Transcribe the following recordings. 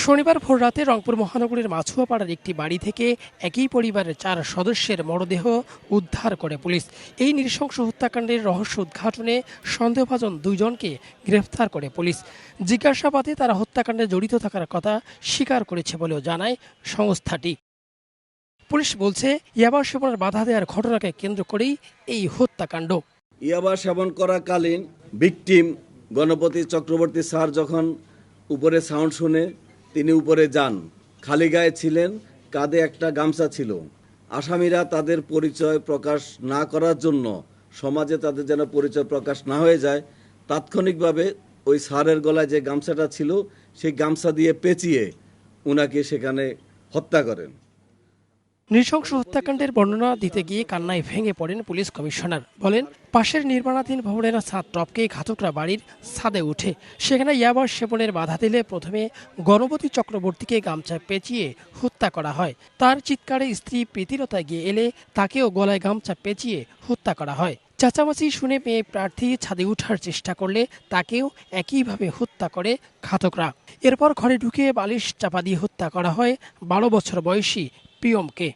শনিবার ভোররাতে রংপুর মহানগরীর মাছুয়াপাড়ার একটি বাড়ি থেকে একই পরিবারের 4 সদস্যের মরদেহ উদ্ধার করে পুলিশ। এই নৃশংস হত্যাকাণ্ডের রহস্য উদ্ঘাটনে সন্দেহভাজন 2 জনকে গ্রেফতার করে পুলিশ। জিজ্ঞাসাবাদে তারা হত্যাকাণ্ডে জড়িত থাকার কথা স্বীকার করেছে বলেও জানায় সংস্থাটি। পুলিশ বলছে, ইয়াবা সেবনের বাধা দেওয়ার ঘটনাকে কেন্দ্র করেই এই হত্যাকাণ্ড। ইয়াবা সেবন করাকালীন ভিকটিম গণপতি চক্রবর্তী স্যার যখন উপরে সাউন্ড শুনে তিনি উপরে যান। খালি গায়ে ছিলেন, কাঁধে একটা গামছা ছিল। আসামিরা তাদের পরিচয় প্রকাশ না করার জন্য, সমাজে তাদের যেন পরিচয় প্রকাশ না হয়ে যায়, তাৎক্ষণিকভাবে ওই স্যারের গলায় যে গামছাটা ছিল সেই গামছা দিয়ে পেঁচিয়ে উনাকে সেখানে হত্যা করেন। নৃশংস হত্যাকাণ্ডের বর্ণনা দিতে গিয়ে কান্নায় ভেঙে পড়েন পুলিশ কমিশনার। বলেন, পাশের নির্মাণাধীন ভবনের ছাদ টপকে ঘাতকরা বাড়ির ছাদে উঠে সেখানে ইয়াবা সেবনের বাধা দিলে প্রথমে গণপতি চক্রবর্তীকে গামছায় পেঁচিয়ে হত্যা করা হয়। তার চিৎকারে স্ত্রী প্রীতিলতা গিয়ে এলে তাকেও গলায় গামছা পেঁচিয়ে হত্যা করা হয়। চেঁচামেচি শুনে মেয়ে প্রার্থী ছাদে ওঠার চেষ্টা করলে তাকেও একইভাবে হত্যা করে ঘাতকরা। এরপর ঘরে ঢুকে বালিশ চাপা দিয়ে হত্যা করা হয় 12 বছর বয়সী প্রিয়মকে।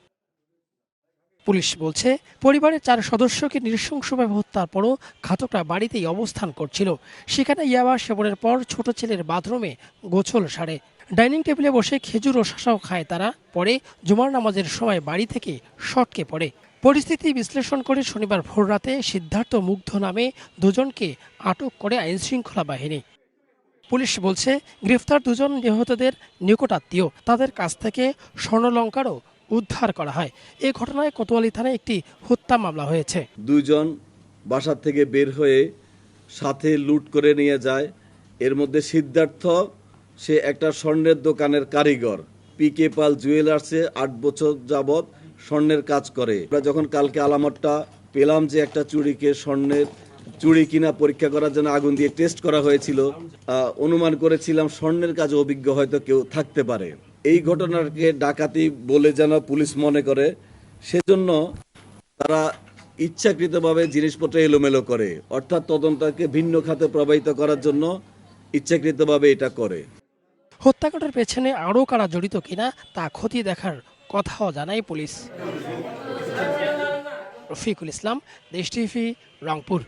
পুলিশ বলছে, পরিবারের 4 সদস্যকে নৃশংসভাবে হত্যার পরও ঘাতকরা বাড়িতেই অবস্থান করছিল। সেখানে ইয়াবা সেবনের পর ছোট ছেলের বাথরুমে গোছল সারে। ডাইনিং টেবিলে বসে খেজুর ও শসাও খায় তারা। পরে জুমার নামাজের সময় বাড়ি থেকে সটকে পড়ে। পরিস্থিতি বিশ্লেষণ করে শনিবার ভোররাতে সিদ্ধার্থ মুগ্ধ নামে 2 জনকে আটক করে আইনশৃঙ্খলা বাহিনী। পুলিশ বলছে, গ্রেফতার 2 জন নিহতদের নিকটাত্মীয়। তাদের কাছ থেকে স্বর্ণালংকারও উদ্ধার করা হয়। এ ঘটনায় কোতোয়ালি থানায় একটি হত্যা মামলা হয়েছে। 2 জন বাসার থেকে বের হয়ে সাথে লুট করে নিয়ে যায়। এর মধ্যে সিদ্ধার্থ, সে একটা স্বর্ণের দোকানের কারিগর। পিকে পাল জুয়েলার্সে 8 বছর যাবৎ স্বর্ণের কাজ করে। আমরা যখন কালকে আলামতটা পেলাম যে একটা চুরিকে স্বর্ণের চুরি কিনা পরীক্ষা করার জন্য আগুন দিয়ে টেস্ট করা হয়েছিল, অনুমান করেছিলাম স্বর্ণের কাজে অভিজ্ঞ হয়তো কেউ থাকতে পারে। এই ঘটনাকে ডাকাতি বলে যেন পুলিশ মনে করে, সেজন্য তারা ইচ্ছাকৃতভাবে জিনিসপত্র এলোমেলো করে, অর্থাৎ তদন্তকে ভিন্ন খাতে প্রবাহিত করার জন্য ইচ্ছাকৃতভাবে এটা করে। হত্যাকাণ্ডের পেছনে আরও কারা জড়িত কিনা তা খতিয়ে দেখার কথাও জানায় পুলিশ। রফিকুল ইসলাম, দেশ টিভি, রংপুর।